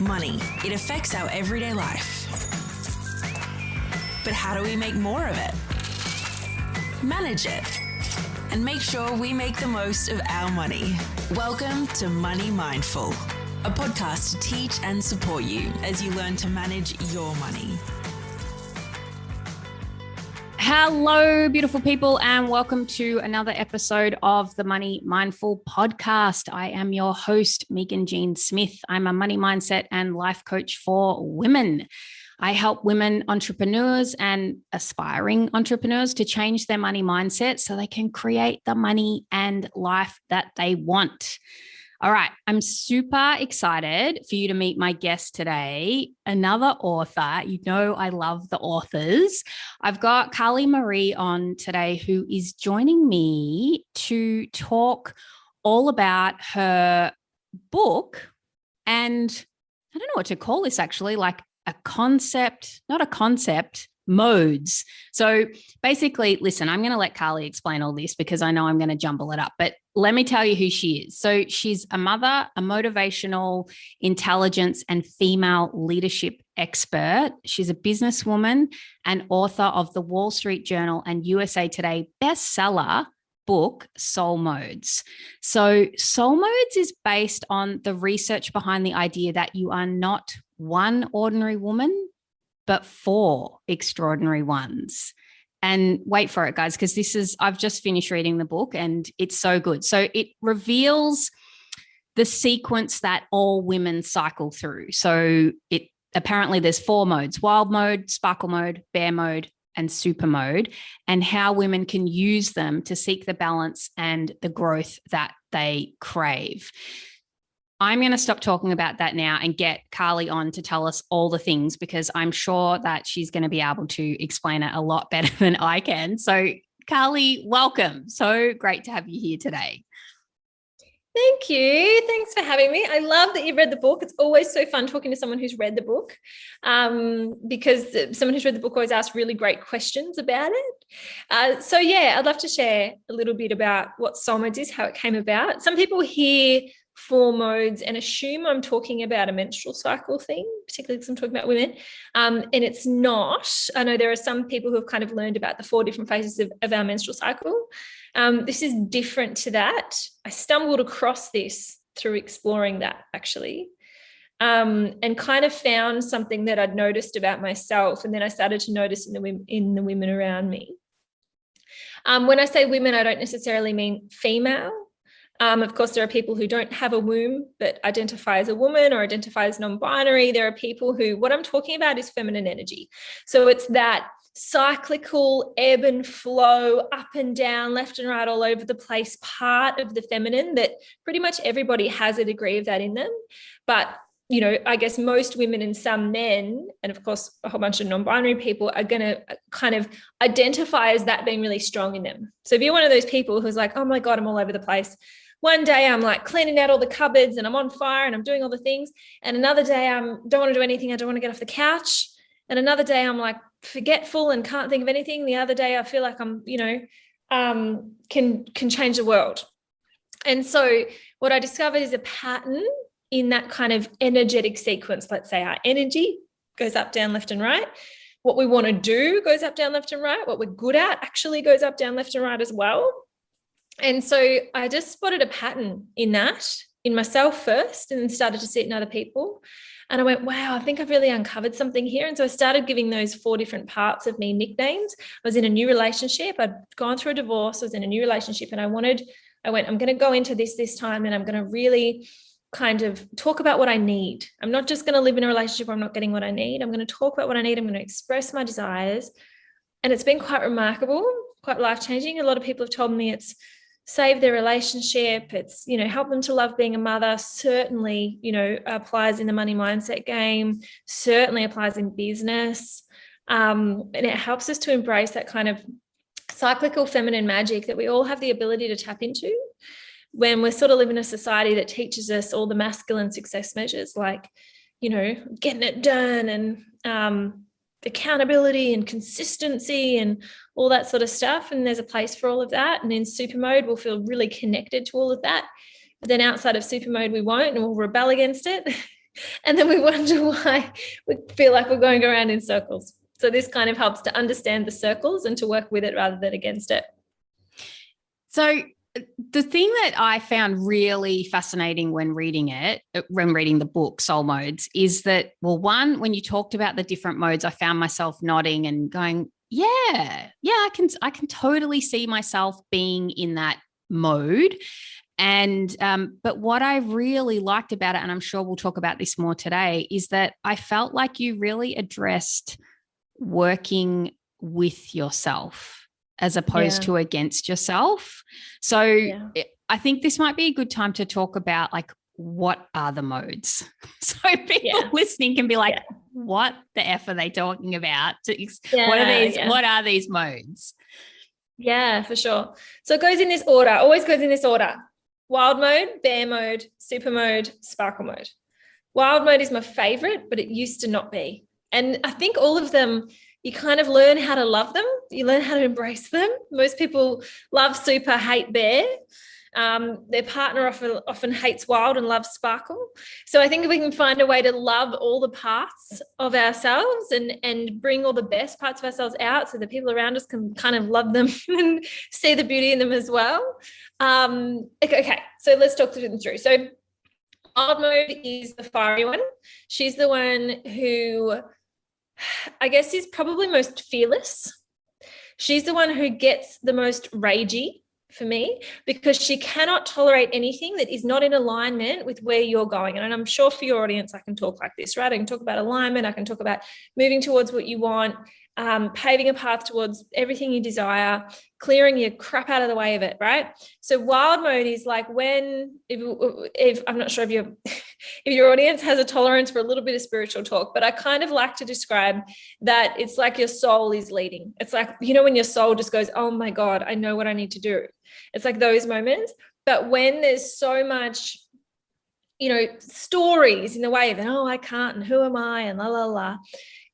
Money. It affects our everyday life. But how do we make more of it? Manage it. And make sure we make the most of our money. Welcome to Money Mindful, a podcast to teach and support you as you learn to manage your money. Hello, beautiful people, and welcome to another episode of the Money Mindful podcast. I am your host, Megan Jean Smith. I'm a money mindset and life coach for women. I help women entrepreneurs and aspiring entrepreneurs to change their money mindset so they can create the money and life that they want. All right, I'm super excited for you to meet my guest today, another author. You know I love the authors. I've got Carlie Maree on today, who is joining me to talk all about her book. And I don't know what to call this actually, like a concept, not a concept, modes. So basically, listen, I'm going to let Carlie explain all this because I know I'm going to jumble it up, but let me tell you who she is. So she's a mother, a motivational intelligence and female leadership expert. She's a businesswoman and author of the Wall Street Journal and USA Today bestseller book, Soul Modes. So Soul Modes is based on the research behind the idea that you are not one ordinary woman, but four extraordinary ones. And wait for it, guys, because I've just finished reading the book and it's so good. So it reveals the sequence that all women cycle through. So apparently there's four modes: wild mode, sparkle mode, bear mode, and super mode, and how women can use them to seek the balance and the growth that they crave. I'm going to stop talking about that now and get Carlie on to tell us all the things, because I'm sure that she's going to be able to explain it a lot better than I can. So Carlie, welcome. So great to have you here today. Thank you. Thanks for having me. I love that you've read the book. It's always so fun talking to someone who's read the book, because someone who's read the book always asks really great questions about it. So I'd love to share a little bit about what Soul Modes is, how it came about. Some people hear four modes and assume I'm talking about a menstrual cycle thing, particularly because I'm talking about women. And it's not. I know there are some people who have kind of learned about the four different phases of our menstrual cycle. This is different to that. I stumbled across this through exploring that actually, and kind of found something that I'd noticed about myself. And then I started to notice in the women around me. When I say women, I don't necessarily mean female. Of course, there are people who don't have a womb but identify as a woman or identify as non-binary. There are people who, what I'm talking about is feminine energy. So it's that cyclical ebb and flow, up and down, left and right, all over the place part of the feminine that pretty much everybody has a degree of that in them. But, you know, I guess most women and some men, and of course a whole bunch of non-binary people, are going to kind of identify as that being really strong in them. So if you're one of those people who's like, oh my God, I'm all over the place. One day I'm like cleaning out all the cupboards and I'm on fire and I'm doing all the things. And another day I don't want to do anything. I don't want to get off the couch. And another day I'm like forgetful and can't think of anything. The other day I feel like I'm, can change the world. And so what I discovered is a pattern in that kind of energetic sequence. Let's say our energy goes up, down, left and right. What we want to do goes up, down, left and right. What we're good at actually goes up, down, left and right as well. And so I just spotted a pattern in that, in myself first, and then started to see it in other people. And I went, wow, I think I've really uncovered something here. And so I started giving those four different parts of me nicknames. I was in a new relationship. I'd gone through a divorce. I was in a new relationship. And I went, I'm going to go into this time, and I'm going to really kind of talk about what I need. I'm not just going to live in a relationship where I'm not getting what I need. I'm going to talk about what I need. I'm going to express my desires. And it's been quite remarkable, quite life-changing. A lot of people have told me it's saved their relationship. It's, help them to love being a mother. Certainly, applies in the money mindset game, certainly applies in business. And it helps us to embrace that kind of cyclical feminine magic that we all have the ability to tap into when we're sort of living in a society that teaches us all the masculine success measures, like, getting it done and accountability and consistency and all that sort of stuff. And there's a place for all of that. And in super mode, we'll feel really connected to all of that. But then outside of super mode, we won't, and we'll rebel against it. And then we wonder why we feel like we're going around in circles. So this kind of helps to understand the circles and to work with it rather than against it. So the thing that I found really fascinating when reading the book, Soul Modes, is that, well, one, when you talked about the different modes, I found myself nodding and going, yeah, I can totally see myself being in that mode. And but what I really liked about it, and I'm sure we'll talk about this more today, is that I felt like you really addressed working with yourself as opposed to against yourself. So I think this might be a good time to talk about, like, what are the modes? So people listening can be like, what the F are they talking about? What are these modes? Yeah, for sure. So it goes in this order, always goes in this order: wild mode, bear mode, super mode, sparkle mode. Wild mode is my favorite, but it used to not be. And I think all of them, you kind of learn how to love them. You learn how to embrace them. Most people love super, hate bear. Their partner often hates wild and loves sparkle. So I think if we can find a way to love all the parts of ourselves and bring all the best parts of ourselves out so that people around us can kind of love them and see the beauty in them as well. Okay, so let's talk them through. So wild mode is the fiery one. She's the one who, I guess, is probably most fearless. She's the one who gets the most ragey for me, because she cannot tolerate anything that is not in alignment with where you're going. And I'm sure for your audience, I can talk like this, right? I can talk about alignment. I can talk about moving towards what you want, paving a path towards everything you desire, clearing your crap out of the way of it, right? So wild mode is like when, if I'm not sure if your audience has a tolerance for a little bit of spiritual talk, but I kind of like to describe that it's like your soul is leading. It's like, when your soul just goes, oh my God, I know what I need to do. It's like those moments. But when there's so much, stories in the way of, oh, I can't, and who am I, and la, la, la.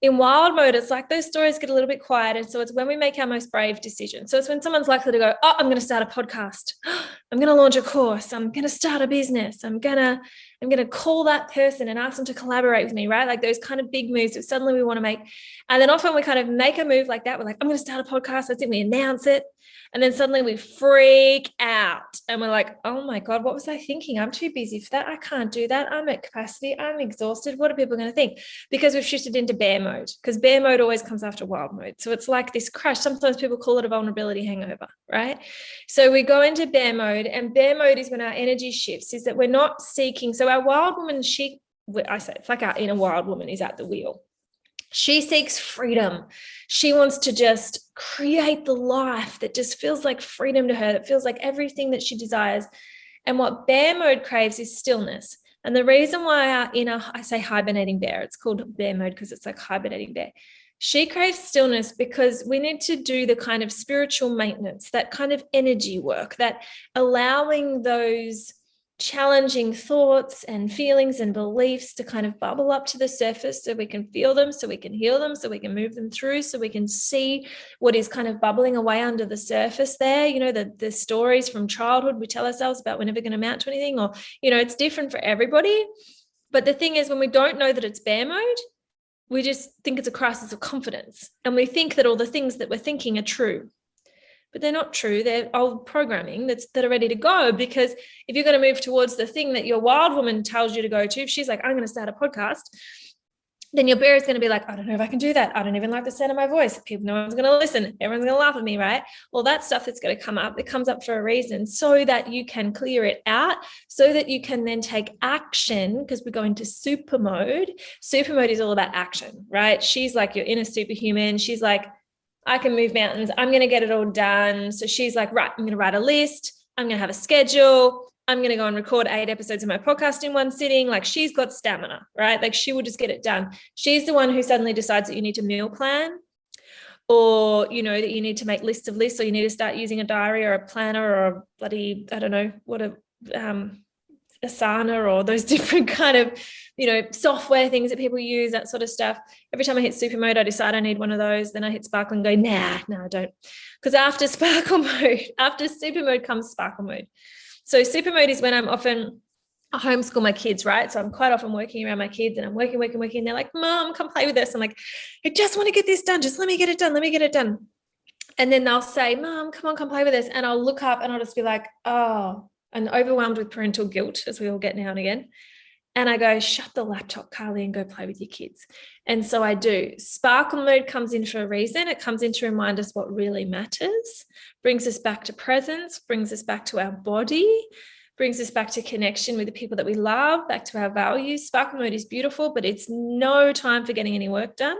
In wild mode, it's like those stories get a little bit quiet. And so it's when we make our most brave decision. So it's when someone's likely to go, oh, I'm going to start a podcast. I'm going to launch a course. I'm going to start a business. I'm going to call that person and ask them to collaborate with me, right? Like those kind of big moves that suddenly we want to make. And then often we kind of make a move like that. We're like, I'm going to start a podcast. That's it. We announce it. And then suddenly we freak out and we're like, oh my God, what was I thinking? I'm too busy for that. I can't do that. I'm at capacity. I'm exhausted. What are people going to think? Because we've shifted into bear mode, because bear mode always comes after wild mode. So it's like this crash. Sometimes people call it a vulnerability hangover, right? So we go into bear mode, and bear mode is when our energy shifts, is that we're not seeking. So our wild woman, it's like our inner wild woman is at the wheel. She seeks freedom. She wants to just create the life that just feels like freedom to her, that feels like everything that she desires. And what bear mode craves is stillness. And the reason why our inner, I say hibernating bear, it's called bear mode because it's like hibernating bear. She craves stillness because we need to do the kind of spiritual maintenance, that kind of energy work, that allowing those challenging thoughts and feelings and beliefs to kind of bubble up to the surface so we can feel them, so we can heal them, so we can move them through, so we can see what is kind of bubbling away under the surface there. The stories from childhood we tell ourselves about we're never going to amount to anything, or, it's different for everybody. But the thing is, when we don't know that it's bear mode, we just think it's a crisis of confidence. And we think that all the things that we're thinking are true. But they're not true. They're old programming that are ready to go. Because if you're going to move towards the thing that your wild woman tells you to go to, if she's like, I'm going to start a podcast, then your bear is going to be like, I don't know if I can do that. I don't even like the sound of my voice. No one's going to listen. Everyone's going to laugh at me, right? All that stuff that's going to come up, it comes up for a reason, so that you can clear it out, so that you can then take action, because we're going to super mode. Super mode is all about action, right? She's like your inner superhuman. She's like, I can move mountains. I'm going to get it all done. So she's like, right, I'm going to write a list. I'm going to have a schedule. I'm going to go and record 8 episodes of my podcast in one sitting. Like, she's got stamina, right? Like, she will just get it done. She's the one who suddenly decides that you need to meal plan, or, that you need to make lists of lists, or you need to start using a diary or a planner or a bloody, I don't know, what Asana, or those different kind of, software things that people use, that sort of stuff. Every time I hit super mode, I decide I need one of those. Then I hit sparkle and go, nah, I don't. Because after super mode comes sparkle mode. So super mode is when I'm often I homeschool my kids, right? So I'm quite often working around my kids and I'm working. And they're like, Mom, come play with us. I'm like, I just want to get this done. Just let me get it done. Let me get it done. And then they'll say, Mom, come on, come play with us. And I'll look up and I'll just be like, oh, and overwhelmed with parental guilt, as we all get now and again. And I go, shut the laptop, Carlie, and go play with your kids. And so I do. Sparkle mode comes in for a reason. It comes in to remind us what really matters, brings us back to presence, brings us back to our body, brings us back to connection with the people that we love, back to our values. Sparkle mode is beautiful, but it's no time for getting any work done.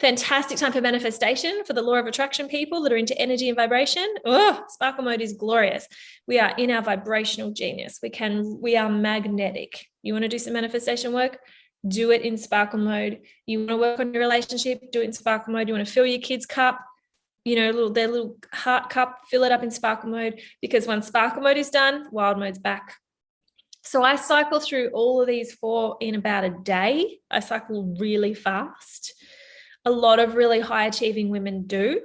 Fantastic time for manifestation for the law of attraction people that are into energy and vibration. Oh, sparkle mode is glorious. We are in our vibrational genius. We are magnetic. You want to do some manifestation work? Do it in sparkle mode. You want to work on your relationship? Do it in sparkle mode. You want to fill your kids' cup? Their little heart cup, fill it up in sparkle mode, because when sparkle mode is done, wild mode's back. So I cycle through all of these 4 in about a day. I cycle really fast. A lot of really high achieving women do,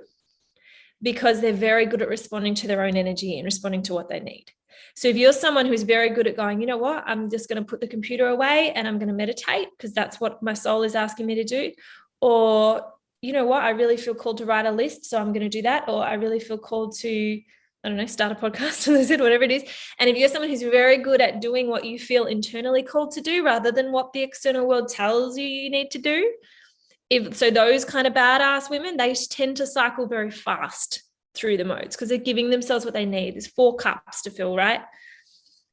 because they're very good at responding to their own energy and responding to what they need. So if you're someone who's very good at going, you know what, I'm just going to put the computer away and I'm going to meditate because that's what my soul is asking me to do. Or, you know what, I really feel called to write a list, so I'm going to do that. Or I really feel called to, I don't know, start a podcast, whatever it is. And if you're someone who's very good at doing what you feel internally called to do rather than what the external world tells you need to do, so those kind of badass women, they tend to cycle very fast through the modes because they're giving themselves what they need. There's 4 cups to fill, right?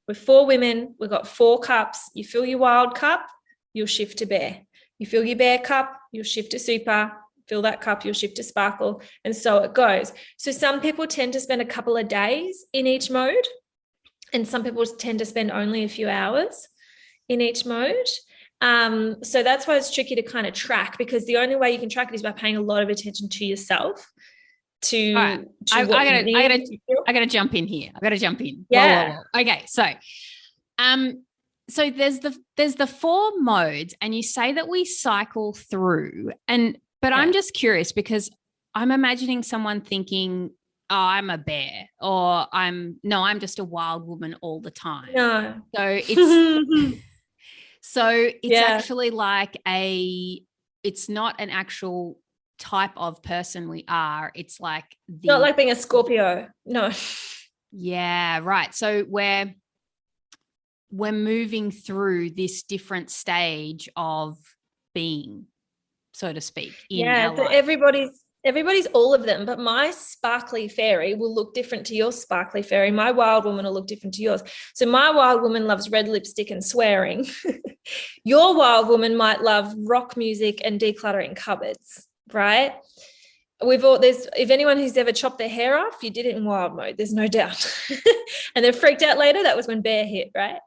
We're 4 women. We've got 4 cups. You fill your wild cup, you'll shift to bear. You fill your bear cup, you'll shift to super. Fill that cup, you'll shift to sparkle. And so it goes. So some people tend to spend a couple of days in each mode, and some people tend to spend only a few hours in each mode. So that's why it's tricky to kind of track, because the only way you can track it is by paying a lot of attention to yourself. I gotta jump in here. Yeah. Whoa. Okay. So there's the 4 modes, and you say that we cycle through, but I'm just curious because I'm imagining someone thinking, oh, I'm a bear, or I'm just a wild woman all the time. No. So it's actually like it's not an actual type of person we are. It's like not like being a Scorpio. No. Yeah, right. So we're moving through this different stage of being, so to speak. Everybody's all of them, but my sparkly fairy will look different to your sparkly fairy. My wild woman will look different to yours. So my wild woman loves red lipstick and swearing. Your wild woman might love rock music and decluttering cupboards, right? If anyone who's ever chopped their hair off, you did it in wild mode, there's no doubt. And they're freaked out later. That was when bear hit, right?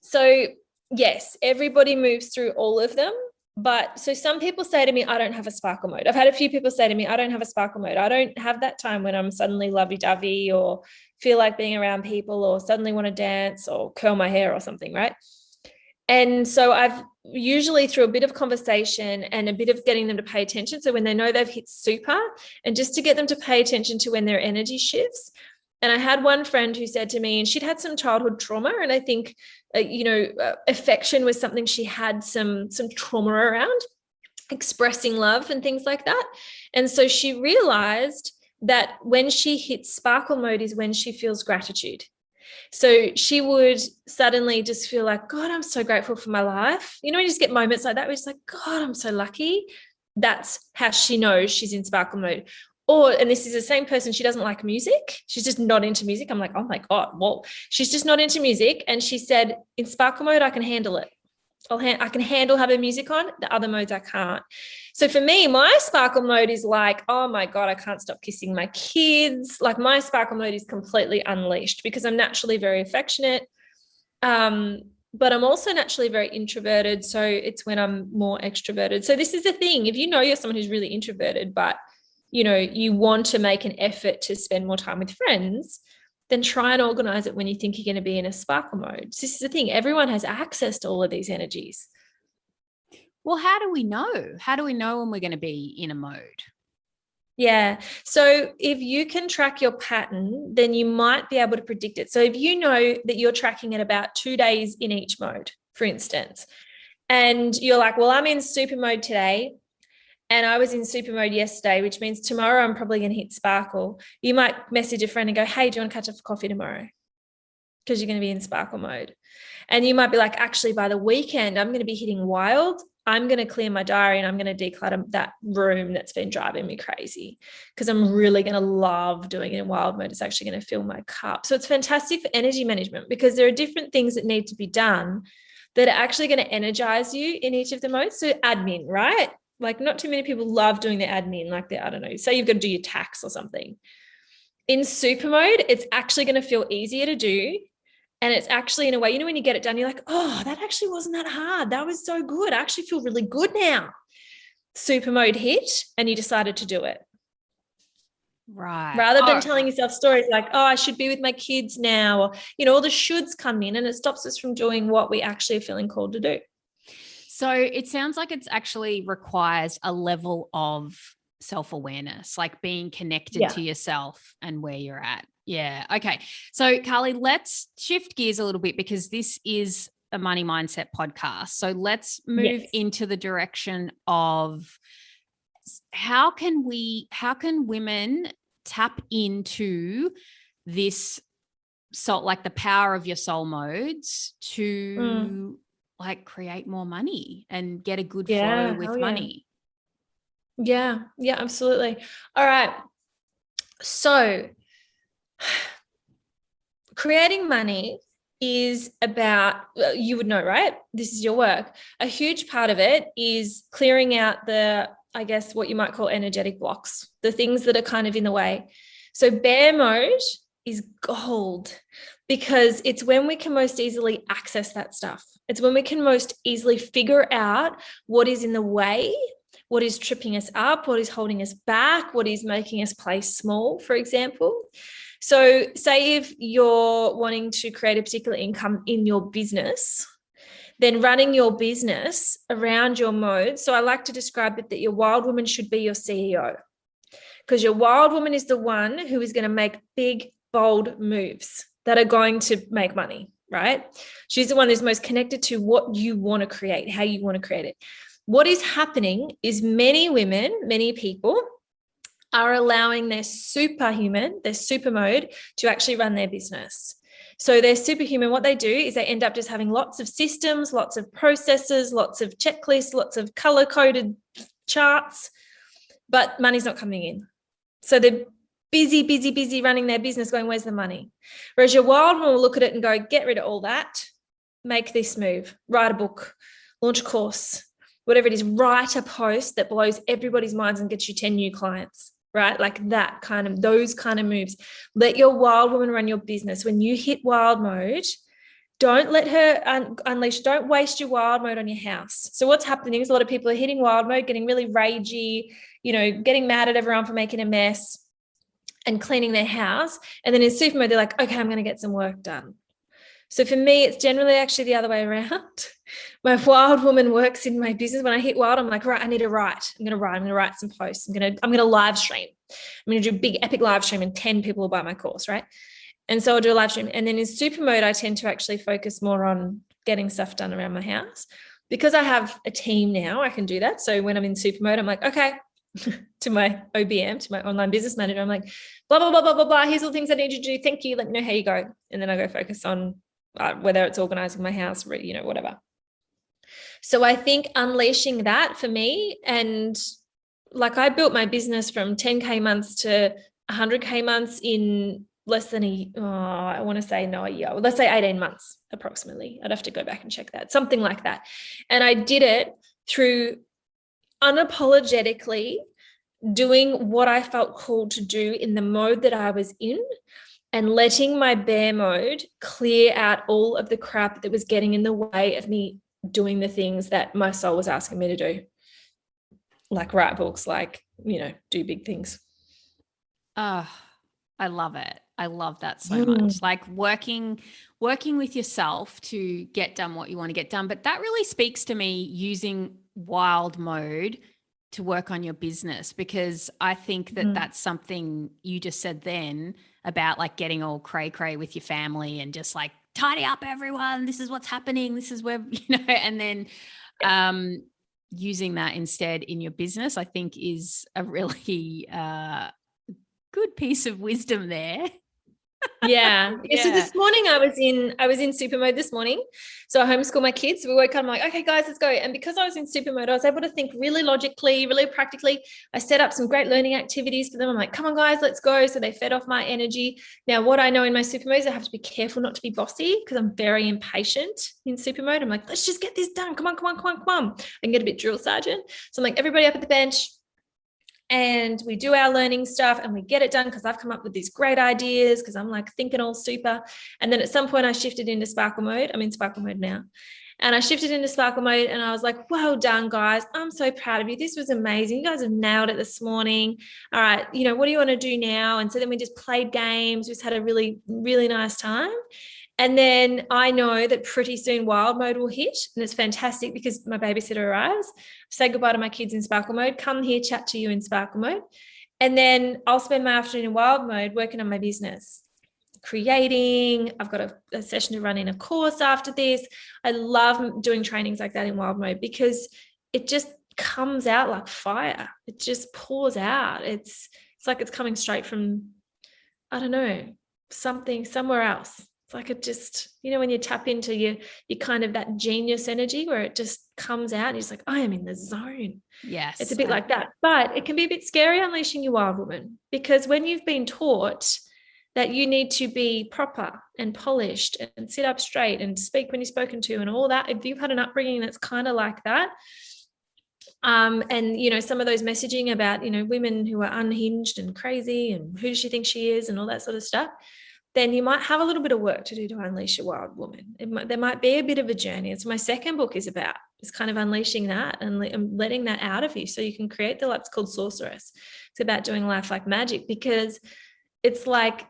So yes, everybody moves through all of them. But so some people say to me, I don't have a sparkle mode. I've had a few people say to me, I don't have a sparkle mode. I don't have that time when I'm suddenly lovey-dovey or feel like being around people or suddenly want to dance or curl my hair or something, right? And so I've usually, through a bit of conversation and a bit of getting them to pay attention, so when they know they've hit super, and just to get them to pay attention to when their energy shifts. And I had one friend who said to me, and she'd had some childhood trauma, and I think affection was something she had some trauma around, expressing love and things like that. And so she realized that when she hits sparkle mode is when she feels gratitude. So she would suddenly just feel like, God, I'm so grateful for my life. You know, you just get moments like that where it's like, God, I'm so lucky. That's how she knows she's in sparkle mode. And this is the same person, she doesn't like music. She's just not into music. I'm like, oh my God, well, she's just not into music. And she said, in sparkle mode, I can handle it. I can handle having music on. The other modes I can't. So for me, my sparkle mode is like, oh my God, I can't stop kissing my kids. Like my sparkle mode is completely unleashed because I'm naturally very affectionate. But I'm also naturally very introverted. So it's when I'm more extroverted. So this is the thing. If you know you're someone who's really introverted, but you want to make an effort to spend more time with friends, then try and organize it when you think you're going to be in a sparkle mode. So this is the thing. Everyone has access to all of these energies. Well, how do we know? How do we know when we're going to be in a mode? Yeah. So if you can track your pattern, then you might be able to predict it. So if you know that you're tracking at about 2 days in each mode, for instance, and you're like, well, I'm in super mode today and I was in super mode yesterday, which means tomorrow I'm probably going to hit sparkle. You might message a friend and go, hey, do you want to catch up for coffee tomorrow? Because you're going to be in sparkle mode. And you might be like, actually, by the weekend, I'm going to be hitting wild. I'm going to clear my diary and I'm going to declutter that room that's been driving me crazy because I'm really going to love doing it in wild mode. It's actually going to fill my cup. So it's fantastic for energy management because there are different things that need to be done that are actually going to energize you in each of the modes. So admin, right? Like not too many people love doing the admin, like I don't know, say you've got to do your tax or something. In super mode, it's actually going to feel easier to do. And it's actually in a way, you know, when you get it done, you're like, oh, that actually wasn't that hard. That was so good. I actually feel really good now. Super mode hit and you decided to do it. Right. Rather than telling yourself stories like, oh, I should be with my kids now. Or, you know, all the shoulds come in and it stops us from doing what we actually are feeling called to do. So it sounds like it's actually requires a level of self-awareness, like being connected to yourself and where you're at. Yeah. Okay. So Carlie, let's shift gears a little bit because this is a money mindset podcast. So let's move into the direction of how can women tap into this soul, like the power of your soul modes to like create more money and get a good flow with money. Yeah, absolutely. All right. So creating money is about, you would know, right? This is your work. A huge part of it is clearing out the, I guess, what you might call energetic blocks, the things that are kind of in the way. So bear mode is gold because it's when we can most easily access that stuff. It's when we can most easily figure out what is in the way, what is tripping us up, what is holding us back, what is making us play small, for example. So say if you're wanting to create a particular income in your business, then running your business around your mode. So I like to describe it that your wild woman should be your CEO because your wild woman is the one who is going to make big, bold moves that are going to make money, right? She's the one who's most connected to what you want to create, how you want to create it. What is happening is many women, many people are allowing their superhuman, their super mode to actually run their business. So their superhuman, what they do is they end up just having lots of systems, lots of processes, lots of checklists, lots of color-coded charts, but money's not coming in. So they're busy running their business going, where's the money? Whereas your wild one will look at it and go, get rid of all that, make this move, write a book, launch a course, whatever it is, write a post that blows everybody's minds and gets you 10 new clients, right? Like that kind of, those kind of moves. Let your wild woman run your business. When you hit wild mode, don't let her unleash, don't waste your wild mode on your house. So what's happening is a lot of people are hitting wild mode, getting really ragey, you know, getting mad at everyone for making a mess and cleaning their house. And then in super mode, they're like, okay, I'm going to get some work done. So for me, it's generally actually the other way around. My wild woman works in my business. When I hit wild, I'm like, right, I need to write. I'm going to write some posts. I'm going to live stream. I'm going to do a big epic live stream and 10 people will buy my course, right? And so I'll do a live stream. And then in super mode, I tend to actually focus more on getting stuff done around my house. Because I have a team now, I can do that. So when I'm in super mode, I'm like, okay, to my OBM, to my online business manager, I'm like, blah, blah, blah, blah, blah, blah. Here's all the things I need you to do. Thank you. Let me know how you go. And then I go focus on whether it's organizing my house, you know, whatever. So I think unleashing that for me, and like I built my business from 10K months to 100K months in less than a year. Let's say 18 months approximately. I'd have to go back and check that, something like that. And I did it through unapologetically doing what I felt called to do in the mode that I was in, and letting my bear mode clear out all of the crap that was getting in the way of me doing the things that my soul was asking me to do. Like write books, like, you know, do big things. Oh, I love it. I love that so much. Like working with yourself to get done what you want to get done. But that really speaks to me, using wild mode to work on your business, because I think that that's something you just said then about like getting all cray with your family and just like tidy up everyone. This is what's happening. This is where, and then using that instead in your business, I think is a really good piece of wisdom there. Yeah. So this morning I was in super mode this morning. So I homeschool my kids. We woke up, I'm like, okay, guys, let's go. And because I was in super mode, I was able to think really logically, really practically. I set up some great learning activities for them. I'm like, come on, guys, let's go. So they fed off my energy. Now, what I know in my super mode is I have to be careful not to be bossy, because I'm very impatient in super mode. I'm like, let's just get this done. Come on. I can get a bit drill sergeant. So I'm like, everybody up at the bench. And we do our learning stuff and we get it done because I've come up with these great ideas because I'm like thinking all super. And then at some point I shifted into sparkle mode. I'm in sparkle mode now. And I shifted into sparkle mode and I was like, well done, guys. I'm so proud of you. This was amazing. You guys have nailed it this morning. All right. What do you want to do now? And so then we just played games. We just had a really, really nice time. And then I know that pretty soon wild mode will hit, and it's fantastic because my babysitter arrives. Say goodbye to my kids in sparkle mode, come here, chat to you in sparkle mode. And then I'll spend my afternoon in wild mode working on my business, creating. I've got a session to run in a course after this. I love doing trainings like that in wild mode because it just comes out like fire. It just pours out. It's like it's coming straight from, I don't know, somewhere else. It's like it just, when you tap into your kind of that genius energy where it just comes out and you're just like, I am in the zone. Yes. It's a bit like that. But it can be a bit scary unleashing your wild woman, because when you've been taught that you need to be proper and polished and sit up straight and speak when you're spoken to and all that, if you've had an upbringing that's kind of like that, and some of those messaging about women who are unhinged and crazy and who does she think she is and all that sort of stuff, then you might have a little bit of work to do to unleash a wild woman. There might be a bit of a journey. It's my second book is kind of unleashing that and letting that out of you so you can create the life. It's called Sorceress. It's about doing life like magic, because it's like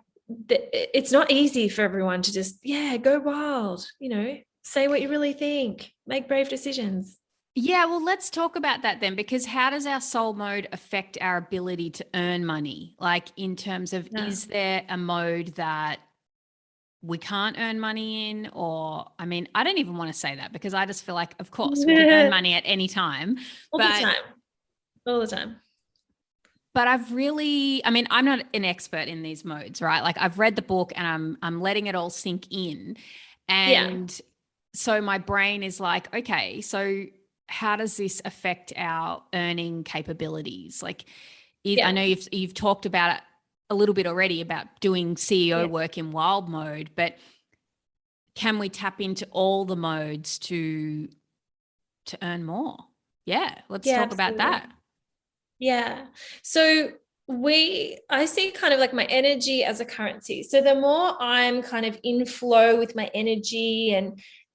it's not easy for everyone to just go wild, say what you really think, make brave decisions. Yeah, well, let's talk about that then, because how does our soul mode affect our ability to earn money? Like in terms of, is there a mode that we can't earn money in? Or, I mean, I don't even want to say that because I just feel like, of course, we can earn money at any time. All the time. But I'm not an expert in these modes, right? Like I've read the book and I'm letting it all sink in. And so my brain is like, okay, so how does this affect our earning capabilities? Like, I know you've talked about it a little bit already about doing CEO work in wild mode, but can we tap into all the modes to earn more? Yeah, let's talk about that. Yeah. So I see kind of like my energy as a currency. So the more I'm kind of in flow with my energy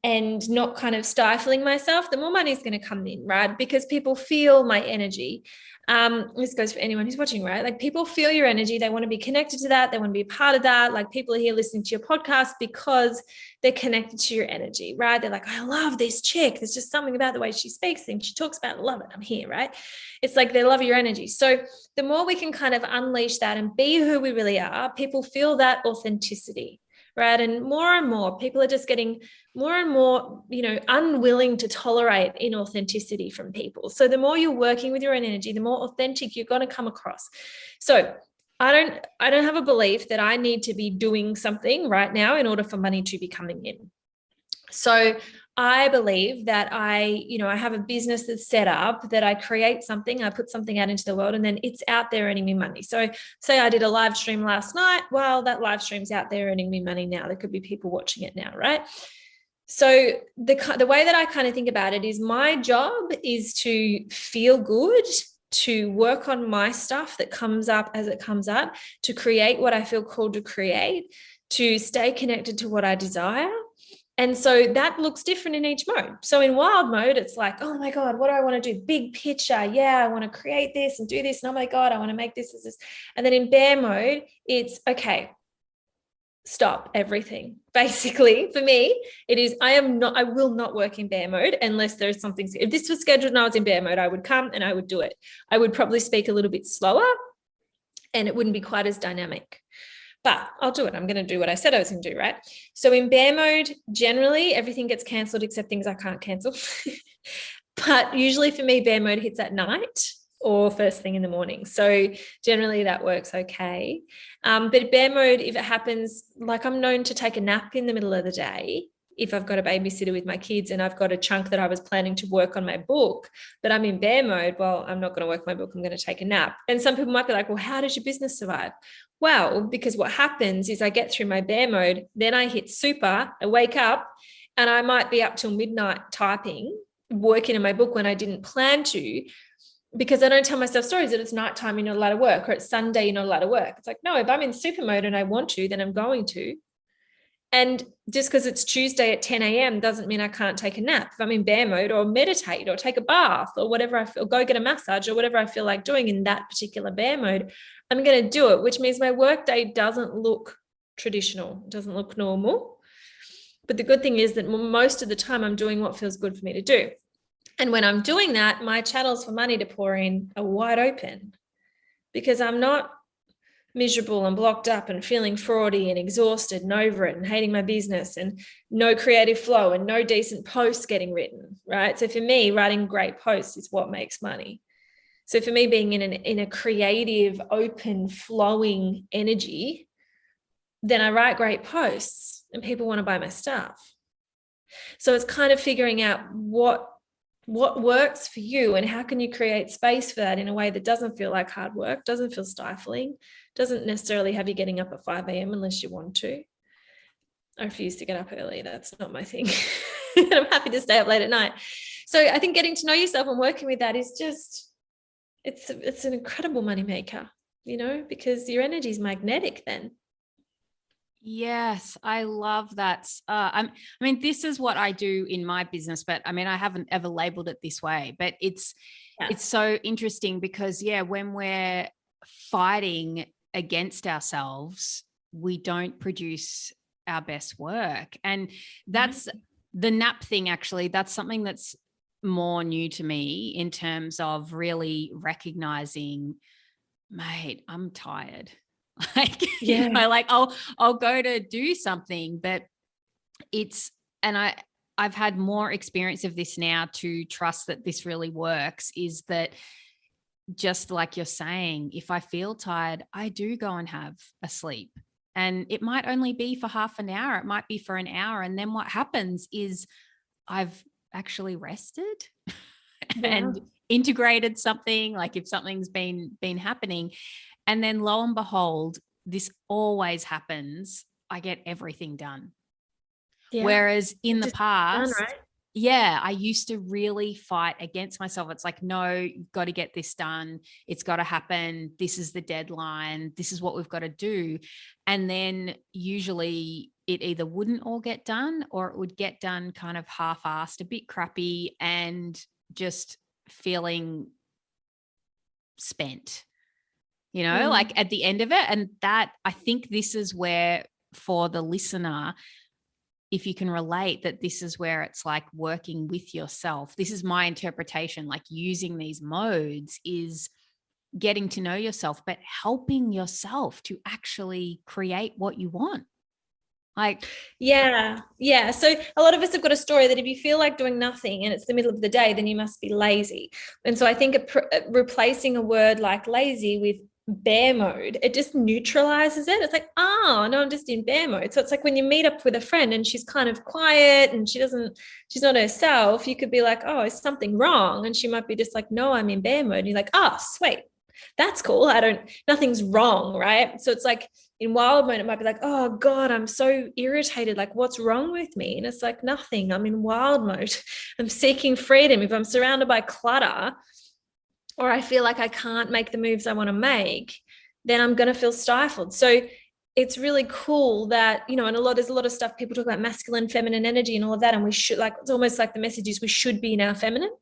and not kind of stifling myself, the more money is going to come in, right? Because people feel my energy. This goes for anyone who's watching, right? Like people feel your energy. They want to be connected to that. They want to be a part of that. Like people are here listening to your podcast because they're connected to your energy, right? They're like, I love this chick. There's just something about the way she speaks, things she talks about. I love it. I'm here, right? It's like they love your energy. So the more we can kind of unleash that and be who we really are, people feel that authenticity, right? And more people are just getting more and more, unwilling to tolerate inauthenticity from people. So the more you're working with your own energy, the more authentic you're going to come across. So I don't have a belief that I need to be doing something right now in order for money to be coming in. So I believe that I have a business that's set up, that I create something, I put something out into the world, and then it's out there earning me money. So say I did a live stream last night. Well, that live stream's out there earning me money now. There could be people watching it now, right? So the way that I kind of think about it is my job is to feel good, to work on my stuff that comes up as it comes up, to create what I feel called to create, to stay connected to what I desire. And so that looks different in each mode. So in wild mode, it's like, oh my God, what do I want to do? Big picture. Yeah, I want to create this and do this. And oh my God, I want to make this. And then in bear mode, it's okay. stop everything. Basically, for me, it is, I will not work in bear mode unless there's something. If this was scheduled and I was in bear mode, I would come and I would do it. I would probably speak a little bit slower and it wouldn't be quite as dynamic. But I'll do it. I'm going to do what I said I was going to do, right? So in bear mode, generally everything gets cancelled except things I can't cancel. But usually for me, bear mode hits at night or first thing in the morning. So generally that works okay. But bear mode, if it happens, like I'm known to take a nap in the middle of the day if I've got a babysitter with my kids and I've got a chunk that I was planning to work on my book, but I'm in bear mode, well, I'm not going to work my book, I'm going to take a nap. And some people might be like, well, how does your business survive? Well, because what happens is I get through my bear mode, then I hit super, I wake up and I might be up till midnight typing, working on my book when I didn't plan to, because I don't tell myself stories that it's nighttime, you're not allowed to work, or it's Sunday, you're not allowed to work. It's like, no, if I'm in super mode and I want to, then I'm going to. And just because it's Tuesday at 10 a.m. doesn't mean I can't take a nap. If I'm in bear mode, or meditate or take a bath or whatever I feel, go get a massage or whatever I feel like doing in that particular bear mode, I'm going to do it, which means my work day doesn't look traditional, doesn't look normal. But the good thing is that most of the time I'm doing what feels good for me to do. And when I'm doing that, my channels for money to pour in are wide open because I'm not miserable and blocked up and feeling fraudy and exhausted and over it and hating my business and no creative flow and no decent posts getting written, right? So for me, writing great posts is what makes money. So for me, being in a creative, open, flowing energy, then I write great posts and people want to buy my stuff. So it's kind of figuring out what works for you and how can you create space for that in a way that doesn't feel like hard work, doesn't feel stifling, doesn't necessarily have you getting up at 5 a.m. unless you want to. I refuse to get up early. That's not my thing. I'm happy to stay up late at night. So I think getting to know yourself and working with that is just, it's an incredible moneymaker, because your energy is magnetic then. Yes, I love that. This is what I do in my business, but I haven't ever labeled it this way, but it's so interesting because when we're fighting against ourselves, we don't produce our best work. And that's the nap thing. Actually, that's something that's more new to me in terms of really recognizing, mate, I'm tired. I'll go to do something, but I've had more experience of this now to trust that this really works, is that just like you're saying, if I feel tired, I do go and have a sleep, and it might only be for half an hour. It might be for an hour. And then what happens is I've actually rested and integrated something, like if something's been happening. And then lo and behold, this always happens. I get everything done. Yeah. Whereas in the past, done, right? I used to really fight against myself. It's like, no, you've got to get this done. It's got to happen. This is the deadline. This is what we've got to do. And then usually it either wouldn't all get done, or it would get done kind of half-assed, a bit crappy, and just feeling spent. Like at the end of it. And that, I think this is where, for the listener, if you can relate, that this is where it's like working with yourself. This is my interpretation, like using these modes is getting to know yourself, but helping yourself to actually create what you want. Yeah. So a lot of us have got a story that if you feel like doing nothing and it's the middle of the day, then you must be lazy. And so I think replacing a word like lazy with bear mode, it just neutralizes it. It's like, oh no, I'm just in bear mode. So it's like when you meet up with a friend and she's kind of quiet and she's not herself, you could be like, oh, is something wrong? And she might be just like, no, I'm in bear mode. And you're like, oh, sweet, that's cool. Nothing's wrong, right? So it's like in wild mode, it might be like, oh God, I'm so irritated. Like, what's wrong with me? And it's like, nothing. I'm in wild mode. I'm seeking freedom. If I'm surrounded by clutter, or I feel like I can't make the moves I want to make, then I'm going to feel stifled. So it's really cool that, you know, and there's a lot of stuff people talk about masculine, feminine energy and all of that. And we should, like, it's almost like the message is we should be in our feminine.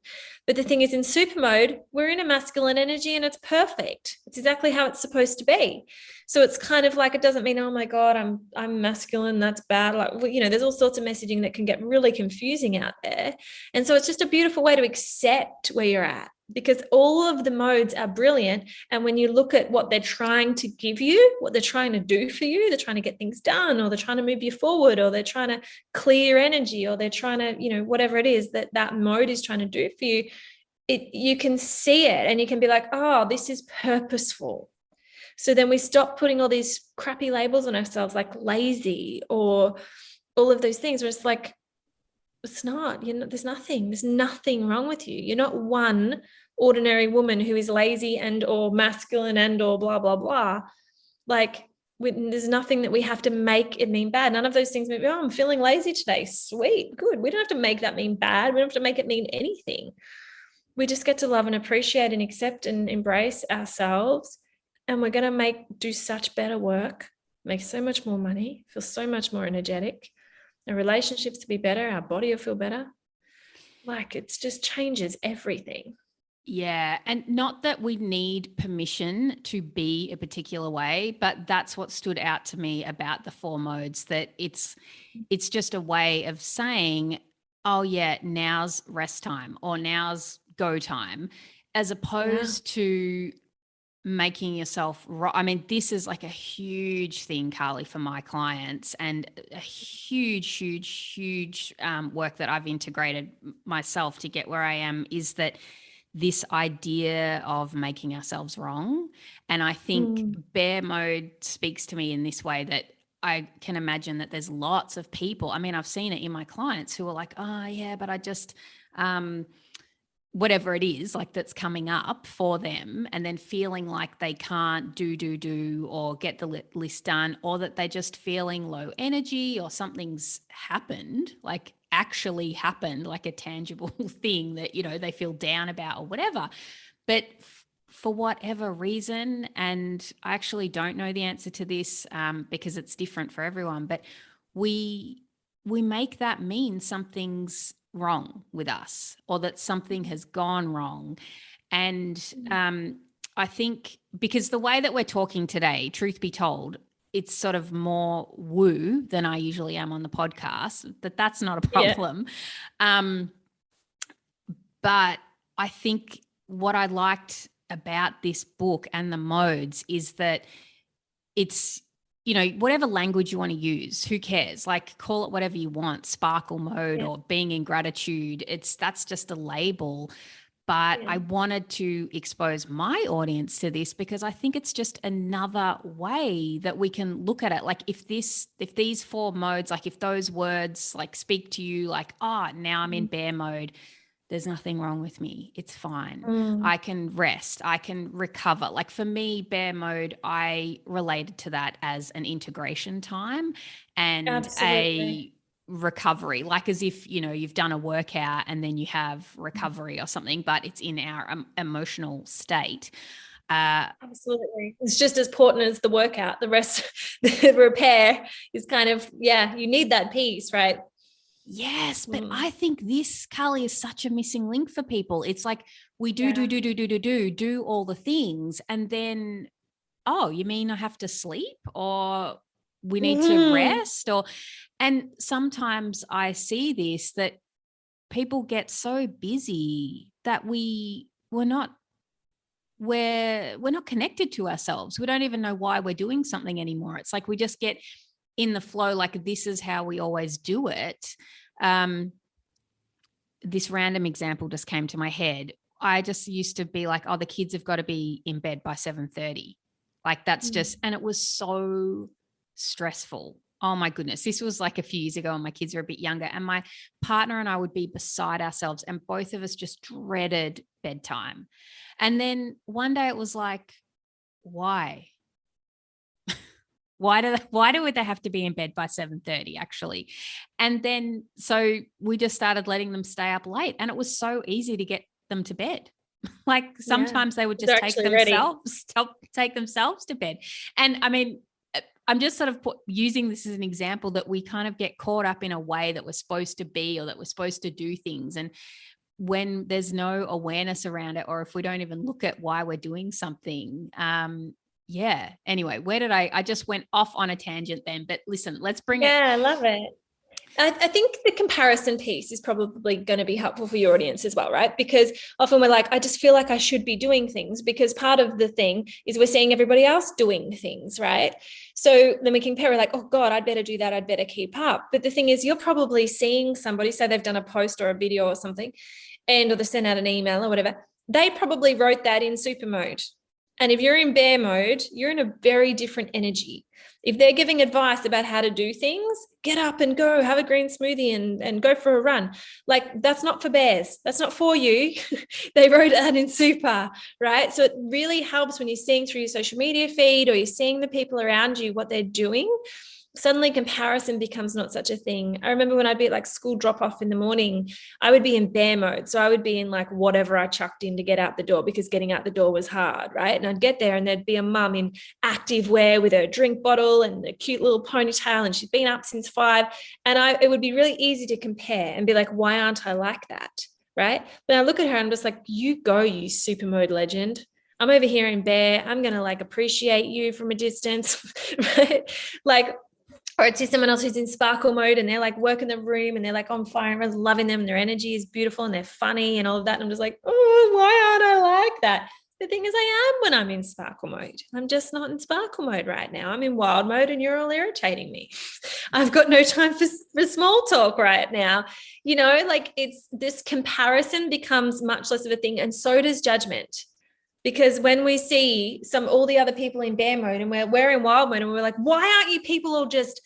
But the thing is, in super mode, we're in a masculine energy and it's perfect. It's exactly how it's supposed to be. So it's kind of like, it doesn't mean, oh my God, I'm masculine, that's bad. Like, well, you know, there's all sorts of messaging that can get really confusing out there. And so it's just a beautiful way to accept where you're at, because all of the modes are brilliant. And when you look at what they're trying to give you, what they're trying to do for you, they're trying to get things done, or they're trying to move you forward, or they're trying to clear your energy, or they're trying to, you know, whatever it is that mode is trying to do for you, you can see it and you can be like, oh, this is purposeful. So then we stop putting all these crappy labels on ourselves, like lazy or all of those things, where it's like, it's not, you know, there's nothing wrong with you. You're not one ordinary woman who is lazy and or masculine and or blah, blah, blah. Like, there's nothing that we have to make it mean bad. None of those things mean, oh, I'm feeling lazy today. Sweet, good. We don't have to make that mean bad. We don't have to make it mean anything. We just get to love and appreciate and accept and embrace ourselves. And we're going to do such better work, make so much more money, feel so much more energetic. Our relationships to be better, our body will feel better. Like, it's just changes everything. Yeah. And not that we need permission to be a particular way, but that's what stood out to me about the 4 modes, that it's just a way of saying, oh yeah, now's rest time or now's go time, as opposed to making yourself right. I mean, this is like a huge thing, Carlie, for my clients, and a huge work that I've integrated myself to get where I am, is that this idea of making ourselves wrong. And I think bear mode speaks to me in this way, that I can imagine that there's lots of people. I mean, I've seen it in my clients who are like, oh yeah, but I just, whatever it is, like, that's coming up for them, and then feeling like they can't do or get the list done, or that they're just feeling low energy, or something's happened, like actually happened, like a tangible thing that, you know, they feel down about or whatever. But for whatever reason, and I actually don't know the answer to this, because it's different for everyone, but we make that mean something's wrong with us, or that something has gone wrong. And I think because the way that we're talking today, truth be told, it's sort of more woo than I usually am on the podcast, that's not a problem. Yeah. But I think what I liked about this book and the modes is that it's, you know, whatever language you want to use, who cares? Like, call it whatever you want, sparkle mode or being in gratitude. That's just a label. But I wanted to expose my audience to this because I think it's just another way that we can look at it. Like, if these 4 modes, like if those words like speak to you, like, oh, now I'm in bear mode, there's nothing wrong with me. It's fine. I can rest. I can recover. Like, for me, bear mode, I related to that as an integration time and a recovery, like as if, you know, you've done a workout and then you have recovery or something, but it's in our emotional state. Absolutely. It's just as important as the workout. The rest, the repair is kind of, you need that piece, right? Yes, but I think this, Carlie, is such a missing link for people. It's like we do all the things, and then, oh, you mean I have to sleep, or we need to rest, and sometimes I see this, that people get so busy that we're not connected to ourselves. We don't even know why we're doing something anymore. It's like we just get in the flow, like this is how we always do it. This random example just came to my head. I just used to be like, oh, the kids have got to be in bed by 7:30. Like, that's just, and it was so stressful. Oh my goodness. This was like a few years ago and my kids were a bit younger, and my partner and I would be beside ourselves, and both of us just dreaded bedtime. And then one day it was like, why? Why do they have to be in bed by 7:30 actually? And then, so we just started letting them stay up late, and it was so easy to get them to bed. Like, sometimes they would just take themselves to bed. And I mean, I'm just sort of using this as an example that we kind of get caught up in a way that we're supposed to be, or that we're supposed to do things. And when there's no awareness around it, or if we don't even look at why we're doing something, anyway, I just went off on a tangent then, but listen, let's bring it. Yeah, I love it. I think the comparison piece is probably going to be helpful for your audience as well, right? Because often we're like, I just feel like I should be doing things, because part of the thing is we're seeing everybody else doing things, right? So then we compare, we're like, oh God, I'd better do that. I'd better keep up. But the thing is, you're probably seeing somebody, say they've done a post or a video or something, or they send out an email or whatever. They probably wrote that in super mode. And if you're in bear mode, you're in a very different energy. If they're giving advice about how to do things, get up and go, have a green smoothie and go for a run. Like, that's not for bears. That's not for you. They wrote that in super, right? So it really helps when you're seeing through your social media feed, or you're seeing the people around you, what they're doing. Suddenly comparison becomes not such a thing. I remember when I'd be at like school drop off in the morning, I would be in bear mode. So I would be in like whatever I chucked in to get out the door, because getting out the door was hard, right? And I'd get there and there'd be a mum in active wear with her drink bottle and a cute little ponytail, and she'd been up since 5. And it would be really easy to compare and be like, why aren't I like that? Right? But I look at her and I'm just like, you go, you super mode legend. I'm over here in bear. I'm going to like appreciate you from a distance, right? Like, or it's just someone else who's in sparkle mode and they're like working the room and they're like on fire, and I was loving them and their energy is beautiful and they're funny and all of that. And I'm just like, oh, why aren't I like that? The thing is, I am when I'm in sparkle mode. I'm just not in sparkle mode right now. I'm in wild mode and you're all irritating me. I've got no time for small talk right now. You know, like, it's this comparison becomes much less of a thing, and so does judgment. Because when we see all the other people in bear mode and we're in wild mode, and we're like, why aren't you people all just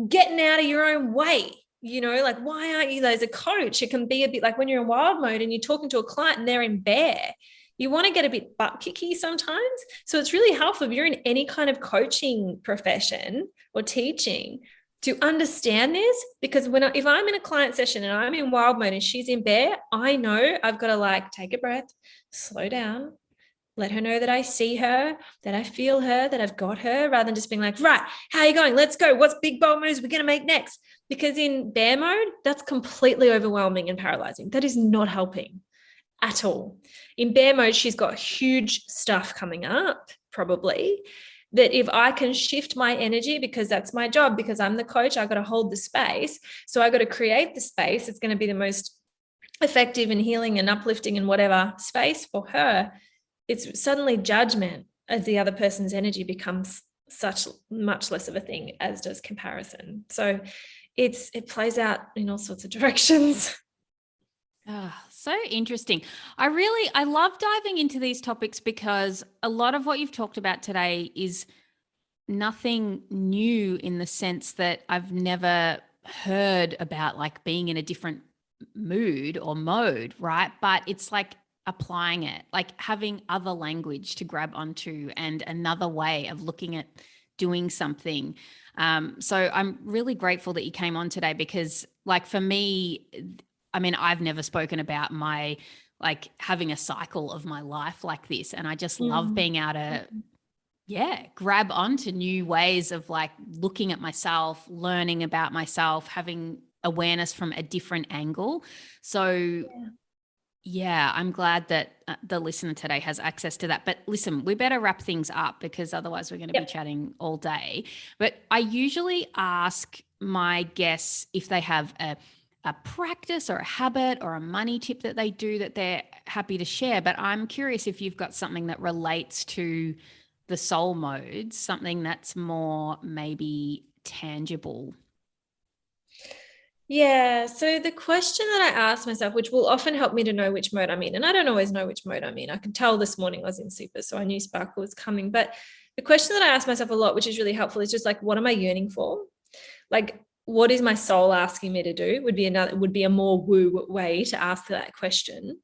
getting out of your own way? You know, like, why aren't you, as a coach, it can be a bit like when you're in wild mode and you're talking to a client and they're in bear, you want to get a bit butt kicky sometimes. So it's really helpful if you're in any kind of coaching profession or teaching to understand this, because if I'm in a client session and I'm in wild mode and she's in bear, I know I've got to like take a breath, slow down, let her know that I see her, that I feel her, that I've got her, rather than just being like, right, how are you going? Let's go. What's big bold moves we're going to make next? Because in bear mode, that's completely overwhelming and paralyzing. That is not helping at all. In bear mode, she's got huge stuff coming up, probably, that if I can shift my energy, because that's my job, because I'm the coach, I've got to hold the space. So I've got to create the space. It's going to be the most effective and healing and uplifting and whatever space for her. It's suddenly judgment of the other person's energy becomes such much less of a thing, as does comparison. So it plays out in all sorts of directions. So interesting. I love diving into these topics, because a lot of what you've talked about today is nothing new, in the sense that I've never heard about like being in a different mood or mode, right? But it's like applying it, like having other language to grab onto and another way of looking at doing something. So I'm really grateful that you came on today, because like for me, I mean, I've never spoken about my like having a cycle of my life like this. And I just love being able to, grab onto new ways of like looking at myself, learning about myself, having awareness from a different angle. So I'm glad that the listener today has access to that. But listen, we better wrap things up, because otherwise we're going to be chatting all day. But I usually ask my guests if they have a practice or a habit or a money tip that they do that they're happy to share. But I'm curious if you've got something that relates to the soul modes, something that's more maybe tangible. Yeah. So the question that I ask myself, which will often help me to know which mode I'm in, and I don't always know which mode I'm in. I could tell this morning I was in super, so I knew sparkle was coming. But the question that I ask myself a lot, which is really helpful, is just like, what am I yearning for? Like, what is my soul asking me to do? Would be a more woo way to ask that question.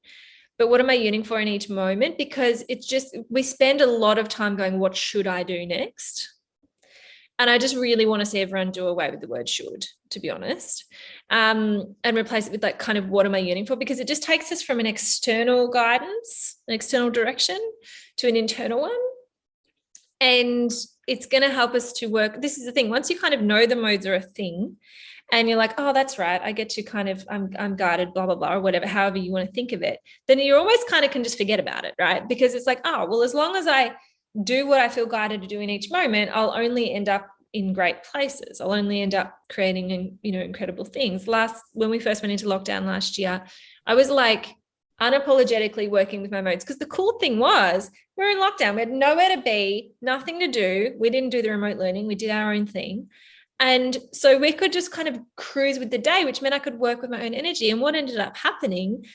But what am I yearning for in each moment? Because it's just, we spend a lot of time going, what should I do next? And I just really want to see everyone do away with the word should, to be honest, and replace it with like kind of what am I yearning for? Because it just takes us from an external guidance, an external direction, to an internal one. And it's going to help us to work. This is the thing. Once you kind of know the modes are a thing and you're like, oh, that's right, I get to kind of, I'm guided, blah, blah, blah, or whatever, however you want to think of it, then you almost kind of can just forget about it, right? Because it's like, oh, well, as long as I do what I feel guided to do in each moment, I'll only end up in great places. I'll only end up creating, incredible things. When we first went into lockdown last year, I was like unapologetically working with my modes, because the cool thing was we're in lockdown. We had nowhere to be, nothing to do. We didn't do the remote learning. We did our own thing. And so we could just kind of cruise with the day, which meant I could work with my own energy. And what ended up happening,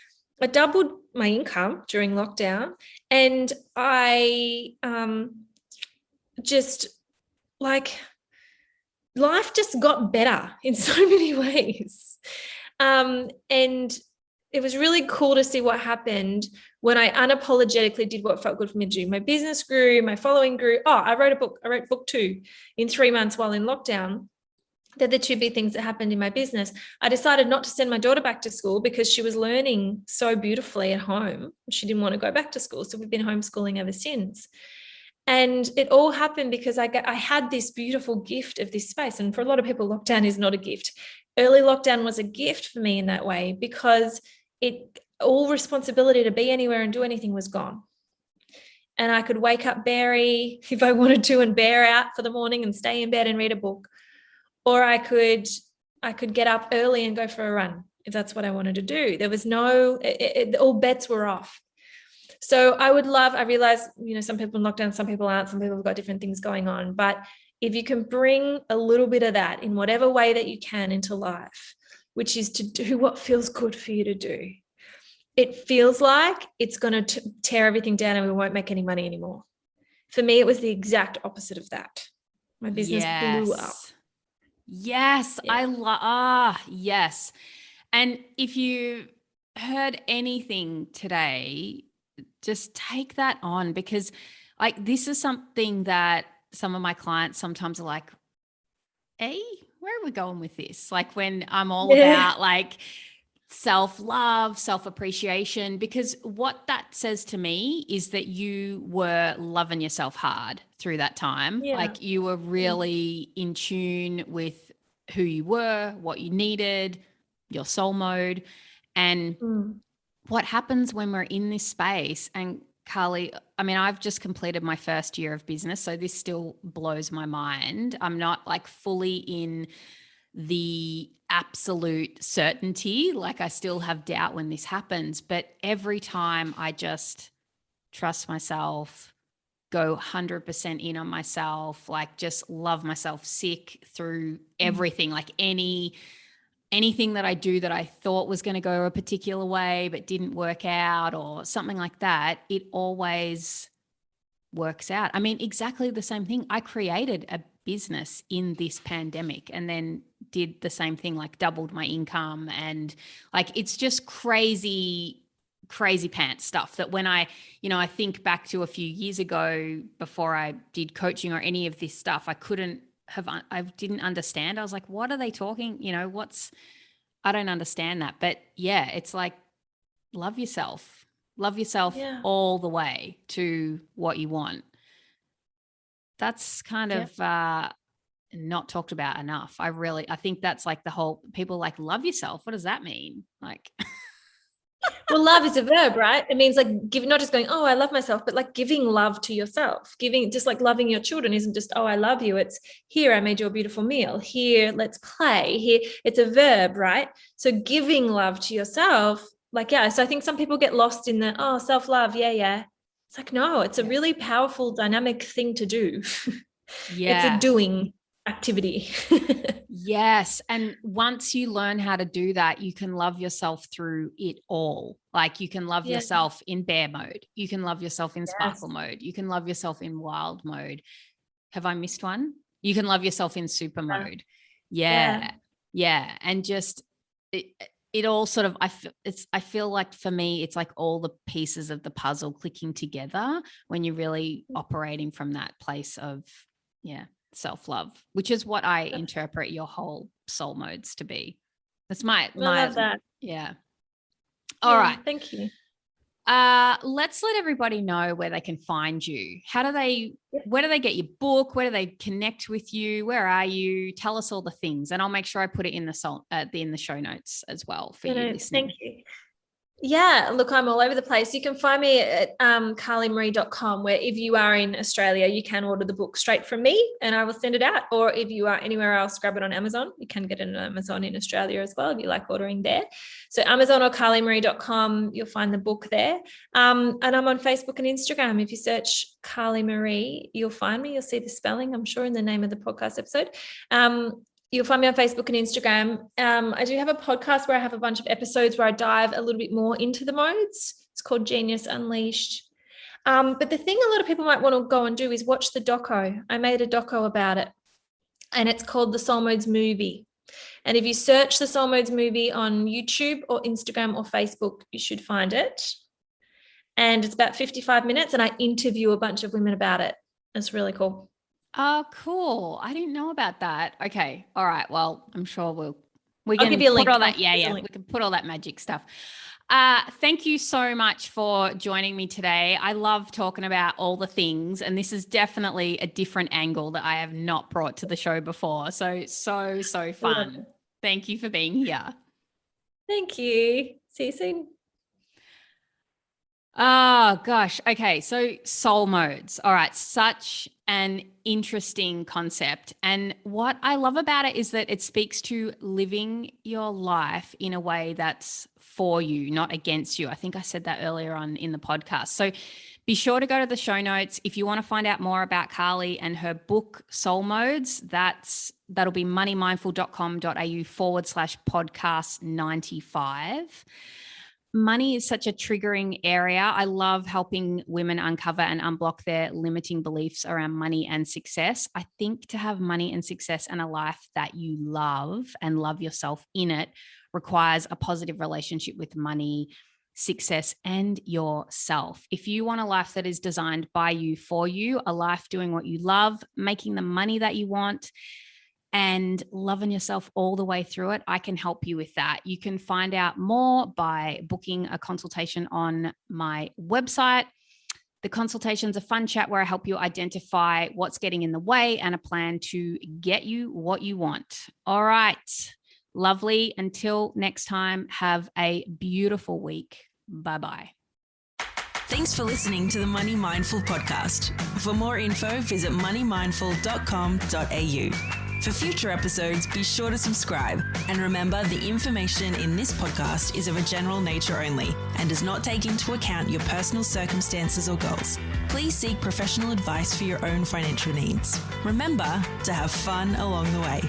I doubled my income during lockdown, and I just like life just got better in so many ways. And it was really cool to see what happened when I unapologetically did what felt good for me to do. My business grew, my following grew. Oh, I wrote a book. I wrote book 2 in 3 months while in lockdown. They're the 2 big things that happened in my business. I decided not to send my daughter back to school because she was learning so beautifully at home. She didn't want to go back to school. So we've been homeschooling ever since. And it all happened because I had this beautiful gift of this space. And for a lot of people, lockdown is not a gift. Early lockdown was a gift for me in that way, because all responsibility to be anywhere and do anything was gone. And I could wake up Barry if I wanted to and bear out for the morning and stay in bed and read a book. Or I could get up early and go for a run if that's what I wanted to do. There was all bets were off. So I realize, some people in lockdown, some people aren't, some people have got different things going on. But if you can bring a little bit of that in whatever way that you can into life, which is to do what feels good for you to do, it feels like it's going to tear everything down and we won't make any money anymore. For me, it was the exact opposite of that. My business blew up. Yes, yeah. Yes. And if you heard anything today, just take that on, because like this is something that some of my clients sometimes are like, hey, where are we going with this? Like when I'm all about like self-love, self-appreciation, because what that says to me is that you were loving yourself hard through that time. Yeah. Like you were really in tune with who you were, what you needed, your soul mode. And what happens when we're in this space, and Carlie, I mean, I've just completed my first year of business, so this still blows my mind. I'm not like fully in the absolute certainty, like I still have doubt when this happens, but every time I just trust myself, go 100% in on myself, like just love myself sick through everything, like anything that I do that I thought was going to go a particular way but didn't work out or something like that, it always works out. I mean, exactly the same thing. I created a business in this pandemic and then did the same thing, like doubled my income. And like, it's just crazy pants stuff that when I think back to a few years ago before I did coaching or any of this stuff, I didn't understand. I was like, what are they talking? I don't understand that. But yeah, it's like, love yourself all the way to what you want. That's kind of not talked about enough. I think that's like the whole, people like, love yourself. What does that mean? Like, well, love is a verb, right? It means like not just going, oh, I love myself, but like giving love to yourself, just like loving your children isn't just, oh, I love you. It's here, I made you a beautiful meal. Here, let's play. Here, it's a verb, right? So giving love to yourself, so I think some people get lost in the, oh, self-love. Yeah. It's like, no, it's a really powerful, dynamic thing to do. Yeah. It's a doing activity. Yes. And once you learn how to do that, you can love yourself through it all. Like you can love yourself in bear mode. You can love yourself in sparkle mode. You can love yourself in wild mode. Have I missed one? You can love yourself in super mode. Yeah. And just it all sort of, I feel like for me, it's like all the pieces of the puzzle clicking together when you're really operating from that place of, self-love, which is what I interpret your whole soul modes to be. That's my love that. Yeah. All right. Thank you. Let's let everybody know where they can find you. Where do they get your book? Where do they connect with you? Where are you? Tell us all the things, and I'll make sure I put it in the show notes as well for you listening. Thank you. Yeah, look, I'm all over the place. You can find me at carliemaree.com, where if you are in Australia, you can order the book straight from me and I will send it out. Or if you are anywhere else, grab it on Amazon. You can get it on Amazon in Australia as well if you like ordering there. So Amazon or carliemaree.com, you'll find the book there. And I'm on Facebook and Instagram. If you search Carlie Maree, you'll find me. You'll see the spelling, I'm sure, in the name of the podcast episode. You'll find me on Facebook and Instagram. I do have a podcast where I have a bunch of episodes where I dive a little bit more into the modes. It's called Genius Unleashed. But the thing a lot of people might want to go and do is watch the doco. I made a doco about it, and it's called The Soul Modes Movie. And if you search the Soul Modes Movie on YouTube or Instagram or Facebook, you should find it. And it's about 55 minutes, and I interview a bunch of women about it. It's really cool. Oh, cool. I didn't know about that. Okay. All right. Well, I'm sure we can give you a link. Put all that. Yeah. We can put all that magic stuff. Thank you so much for joining me today. I love talking about all the things, and this is definitely a different angle that I have not brought to the show before. So fun. Thank you for being here. Thank you. See you soon. Oh, gosh. Okay. So soul modes. All right. Such an interesting concept. And what I love about it is that it speaks to living your life in a way that's for you, not against you. I think I said that earlier on in the podcast. So be sure to go to the show notes. If you want to find out more about Carlie and her book, Soul Modes, that'll be moneymindful.com.au/podcast 95. Money is such a triggering area. I love helping women uncover and unblock their limiting beliefs around money and success. I think to have money and success and a life that you love and love yourself in it requires a positive relationship with money, success, and yourself. If you want a life that is designed by you, for you, a life doing what you love, making the money that you want, and loving yourself all the way through it, I can help you with that. You can find out more by booking a consultation on my website. The consultation's a fun chat where I help you identify what's getting in the way and a plan to get you what you want. All right. Lovely. Until next time, have a beautiful week. Bye-bye. Thanks for listening to the Money Mindful podcast. For more info, visit moneymindful.com.au. For future episodes, be sure to subscribe. And remember, the information in this podcast is of a general nature only and does not take into account your personal circumstances or goals. Please seek professional advice for your own financial needs. Remember to have fun along the way.